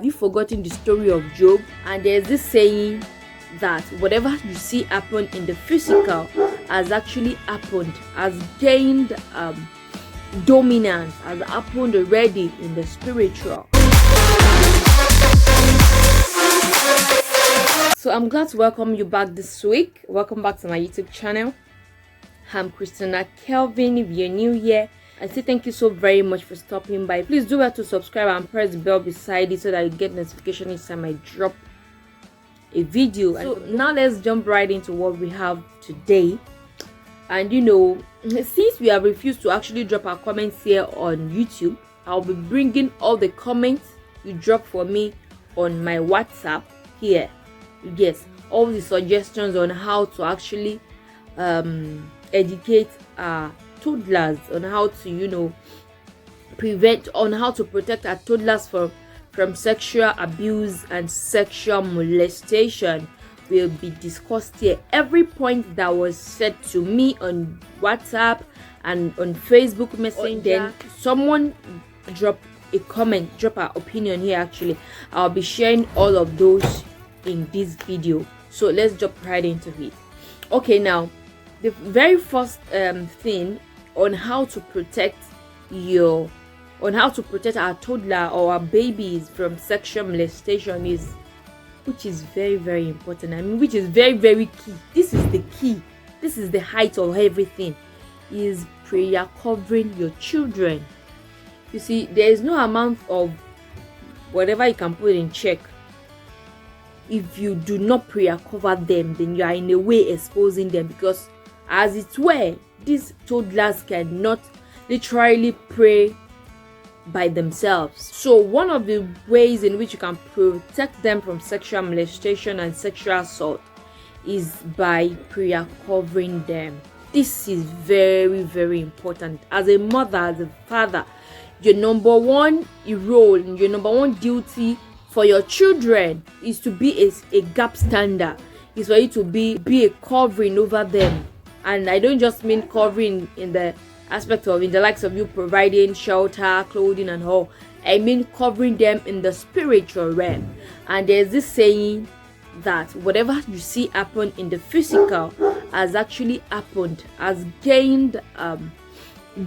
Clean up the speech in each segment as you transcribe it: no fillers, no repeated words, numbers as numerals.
Have you forgotten the story of Job? And there's this saying that whatever you see happen in the physical has actually happened, has gained dominance, has happened already in the spiritual. So I'm glad to welcome you back this week. Welcome back to my YouTube channel. I'm Christina Kelvin. If you're new here, I say thank you so very much for stopping by. Please do well to subscribe and press the bell beside it so that you get notification each time I drop a video. So now let's jump right into what we have today. And since we have refused to actually drop our comments here on YouTube, I'll be bringing all the comments you drop for me on my WhatsApp here. Yes, all the suggestions on how to actually educate our toddlers, on how to protect our toddlers from sexual abuse and sexual molestation will be discussed here. Every point that was said to me on WhatsApp and on Facebook Messenger, then someone drop a comment, drop our opinion here. Actually, I'll be sharing all of those in this video. So let's jump right into it. Okay, now the very first thing on how to protect our toddler or our babies from sexual molestation which is very, very important. I mean, which is very, very key. This is the key. This is the height of everything. Is prayer covering your children. You see, there is no amount of whatever you can put in check. If you do not prayer cover them, then you are in a way exposing them, because as it were, these toddlers cannot literally pray by themselves. So one of the ways in which you can protect them from sexual molestation and sexual assault is by prayer covering them. This is very, very important. As a mother, as a father, your number one role, your number one duty for your children is to be a gap stander, is for you to be a covering over them. And I don't just mean covering in the aspect of in the likes of you providing shelter, clothing and all. I mean covering them in the spiritual realm. And there's this saying that whatever you see happen in the physical has actually happened, has gained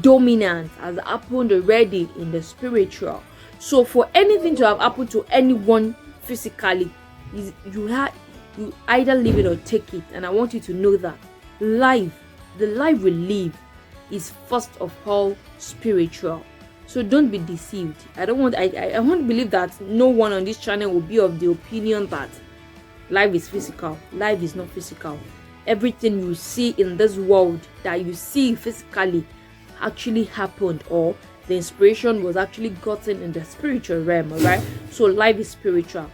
dominance, has happened already in the spiritual. So for anything to have happened to anyone physically, you either live it or take it. And I want you to know that the life we live is first of all spiritual. So don't be deceived. I want to believe that no one on this channel will be of the opinion that life is physical. Life is not physical. Everything you see in this world that you see physically actually happened, or the inspiration was actually gotten in the spiritual realm. All right, so life is spiritual.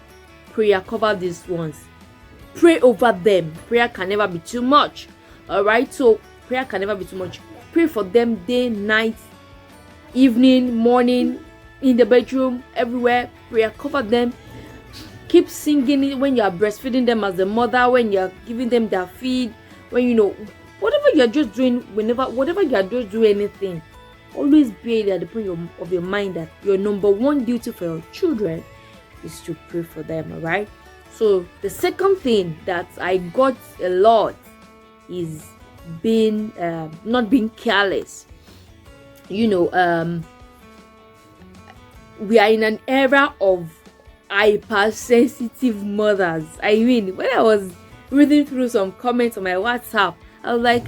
Prayer cover these ones. Pray over them. Prayer can never be too much. All right, so prayer can never be too much. Pray for them day, night, evening, morning, in the bedroom, everywhere. Prayer cover them. Keep singing it when you are breastfeeding them as a mother, when you are giving them their feed, when whatever you are just doing, whatever you are just doing anything, always be at the point of your mind that your number one duty for your children is to pray for them. All right. So the second thing that I got a lot is not being careless. We are in an era of hypersensitive mothers. I mean, when I was reading through some comments on my WhatsApp, I was like,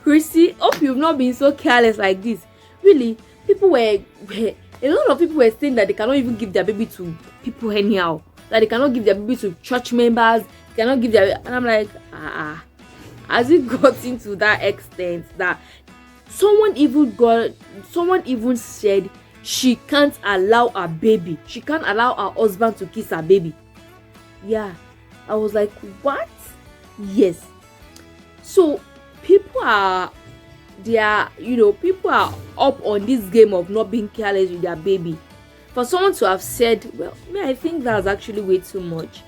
Chrissy, hope you've not been so careless like this. Really, a lot of people were saying that they cannot even give their baby to people anyhow, that they cannot give their baby to church members, cannot give and I'm like, has it gotten to that extent that someone even said she can't allow her husband to kiss her baby? Yeah, I was like, what? Yes. So people are up on this game of not being careless with their baby. For someone to have said, well, I think that's actually way too much.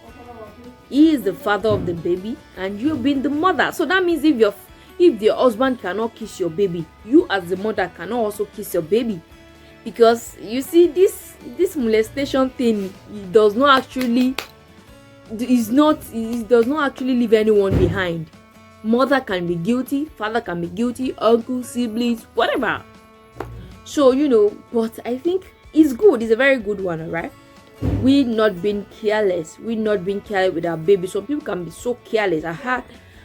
He is the father of the baby and you've been the mother. So that means if your husband cannot kiss your baby, you as the mother cannot also kiss your baby. Because you see, this this molestation thing, it does not actually it does not actually leave anyone behind. Mother can be guilty, father can be guilty, uncle, siblings, whatever. So but I think it's good. It's a very good one, alright. We not being careless. We not being careless with our baby. Some people can be so careless. I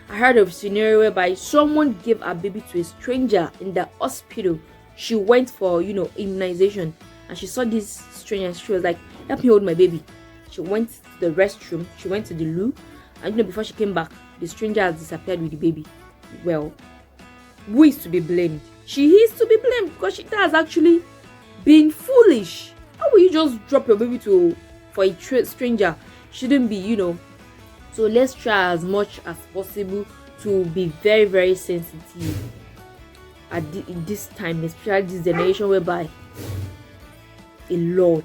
heard of a scenario whereby someone gave a baby to a stranger in the hospital. She went for immunization, and she saw this stranger. She was like, "Help me hold my baby." She went to the restroom. She went to the loo, and before she came back, the stranger has disappeared with the baby. Well, who is to be blamed? She is to be blamed because she has actually been foolish. How will you just drop your baby for a stranger? Shouldn't be, So let's try as much as possible to be very, very sensitive at this time, especially this generation whereby a lot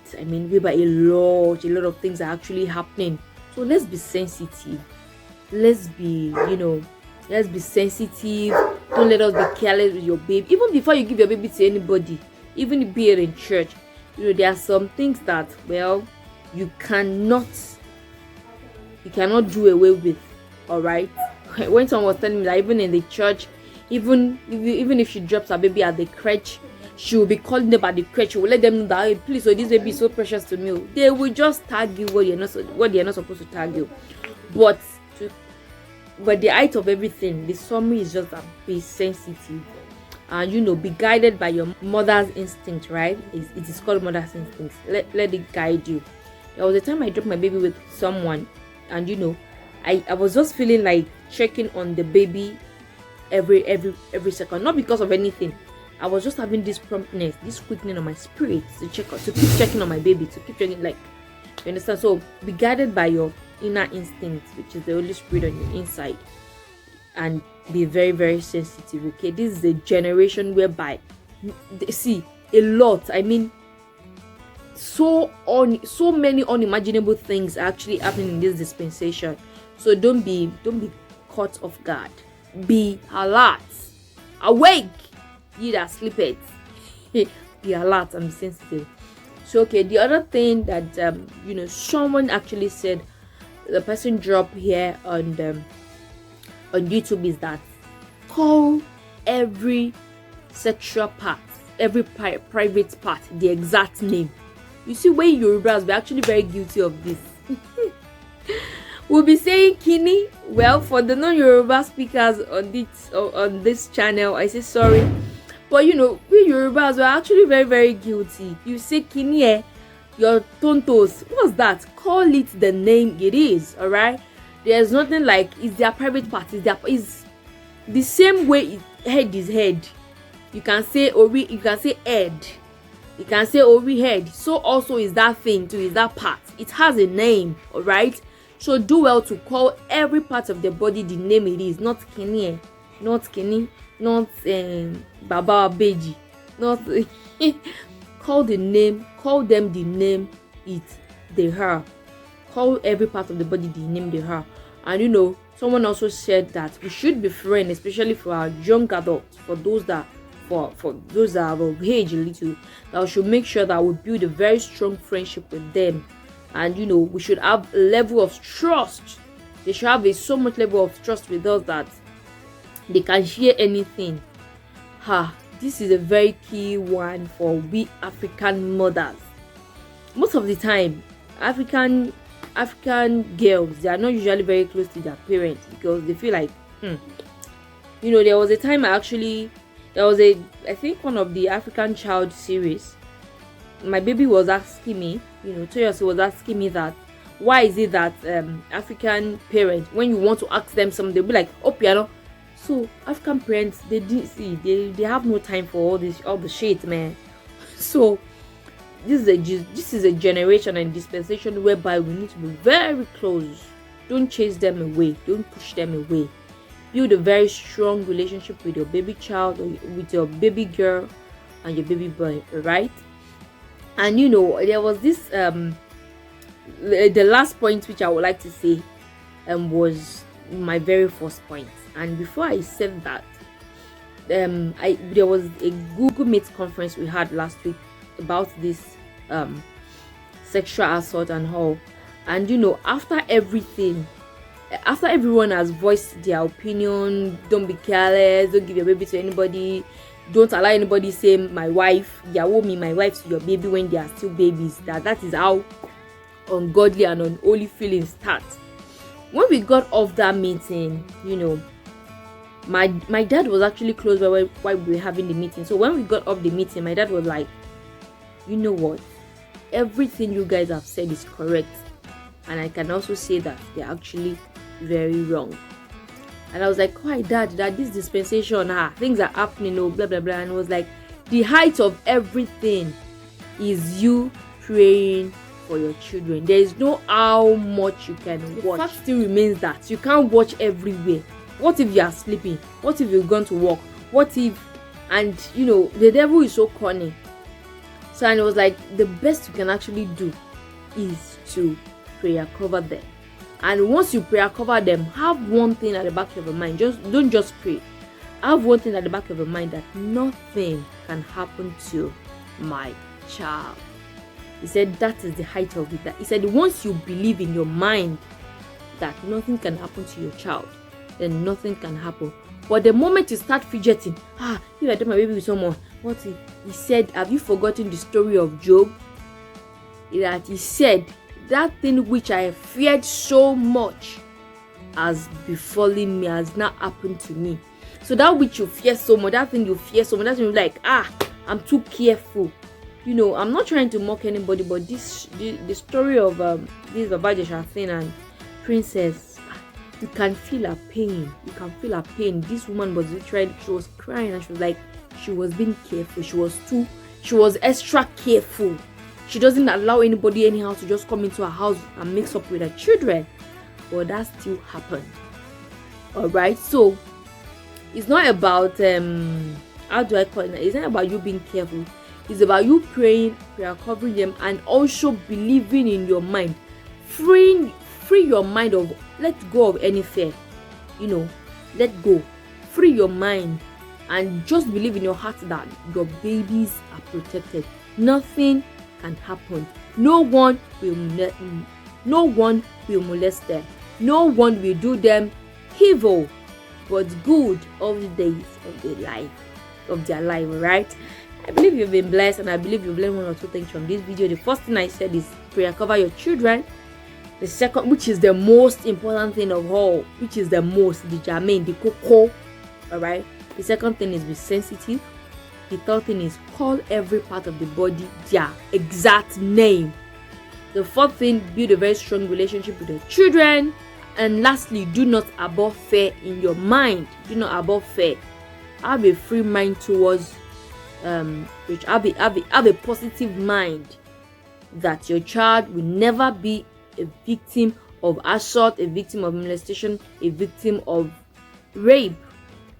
of things are actually happening. So let's be sensitive. Let's be sensitive. Don't let us be careless with your baby. Even before you give your baby to anybody, even if be it in church, there are some things that you cannot do away with. All right. When someone was telling me that even in the church, even if she drops her baby at the crèche, she will be calling them at the crèche. She will let them know that, hey, please, this baby is so precious to me. They will just tag you what you're not supposed to tag you. But the height of everything, the summary is just that be sensitive and be guided by your mother's instinct, right? It is called mother's instinct. Let it guide you. There was a time I dropped my baby with someone, and I was just feeling like checking on the baby every second, not because of anything. I was just having this promptness, this quickening on my spirit to keep checking on my baby, to keep checking, like, you understand? So be guided by your inner instinct, which is the Holy Spirit on your inside, and be very, very sensitive. Okay, this is a generation whereby see a lot. I mean, so many unimaginable things are actually happening in this dispensation. So don't be caught off guard. Be alert, awake, ye that sleepeth. Be alert and be sensitive. So okay, the other thing that someone actually said, the person dropped here on YouTube, is that call every sexual part, every private part, the exact name. You see, when Yorubas, we're actually very guilty of this. We'll be saying kini. Well, for the non-Yoruba speakers on this channel, I say sorry, but we Yorubas were actually very, very guilty. You say kini, your tontos, what's that? Call it the name it is. All right, there's nothing like it's their private part. Is the same way head is head. You can say ori, you can say head, you can say ori head. So also is that thing too, is that part. It has a name. All right. So do well to call every part of the body the name it is, not kini, not baba beji, not call the name, call them the name they are. Call every part of the body the name they are. And someone also said that we should be friends, especially for our young adults, for those that are of age a little, that we should make sure that we build a very strong friendship with them. And we should have a level of trust. They should have so much level of trust with us that they can share anything. This is a very key one for we African mothers. Most of the time, African girls, they are not usually very close to their parents because they feel like there was a time I think one of the African Child series, my baby was asking me, Toyosi was asking me that why is it that African parents, when you want to ask them something, they'll be like, oh, piano. So African parents, they have no time for all the shit, man. So this is a generation and dispensation whereby we need to be very close. Don't chase them away. Don't push them away. Build a very strong relationship with your baby child, or with your baby girl and your baby boy, right? And there was this the last point which I would like to say was my very first point. And before I said that, there was a Google Meet conference we had last week about this sexual assault and all. And you know, after everything, after everyone has voiced their opinion, don't be careless, don't give your baby to anybody, don't allow anybody say my wife, my wife to your baby when they are still babies. That is how ungodly and unholy feelings start. When we got off that meeting, you know, my dad was actually close by while we were having the meeting. So when we got off the meeting, my dad was like, you know what, everything you guys have said is correct, and I can also say that they're actually very wrong. And I was like, why, dad, that this dispensation, things are happening, blah blah blah. And it was like, the height of everything is you praying for your children. There is no how much you can watch. The fact still remains that you can't watch everywhere. What if you are sleeping? What if you've gone to work? What if, and you know, the devil is so cunning. So, and it was like, the best you can actually do is to prayer cover them. And once you prayer cover them, have one thing at the back of your mind. Don't just pray. Have one thing at the back of your mind, that nothing can happen to my child. He said that is the height of it. He said once you believe in your mind that nothing can happen to your child, then nothing can happen. But the moment you start fidgeting, if I do my baby with someone, what if? He said, have you forgotten the story of Job? That he said, that thing which I feared so much has befallen me, has not happened to me. So that which you fear so much, that thing you fear so much, that's when you're like, I'm too careful. You know, I'm not trying to mock anybody, but the story of this Babajesha thing and Princess, you can feel her pain. You can feel her pain. This woman was literally, she was crying, and she was like, she was being careful. She was extra careful. She doesn't allow anybody anyhow to just come into her house and mix up with her children. But that still happened. Alright, so it's not about how do I call it? It's not about you being careful. It's about you praying, prayer covering them, and also believing in your mind. Free your mind of, let go of any fear. You know, let go. Free your mind and just believe in your heart that your babies are protected. Nothing can happen. No one will molest them. No one will do them evil, but good all the days of their life, right? I believe you've been blessed, and I believe you've learned one or two things from this video. The first thing I said is prayer cover your children. The second, which is the most important thing of all, the germain, the cocoa, all right? The second thing is be sensitive. The third thing is call every part of the body their exact name. The fourth thing, build a very strong relationship with your children. And lastly, do not abhor fear in your mind. Do not abhor fear. Have a free mind towards which have a positive mind that your child will never be a victim of assault, a victim of molestation, a victim of rape.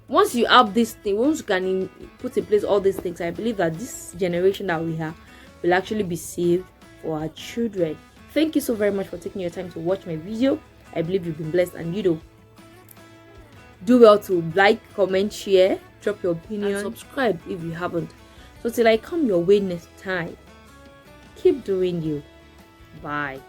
Once you have this thing, once you can put in place all these things, I believe that this generation that we have will actually be saved for our children. Thank you so very much for taking your time to watch my video. I believe you've been blessed, and do well to like, comment, share, drop your opinion, and subscribe if you haven't. So till I come your way next time, keep doing you. Bye.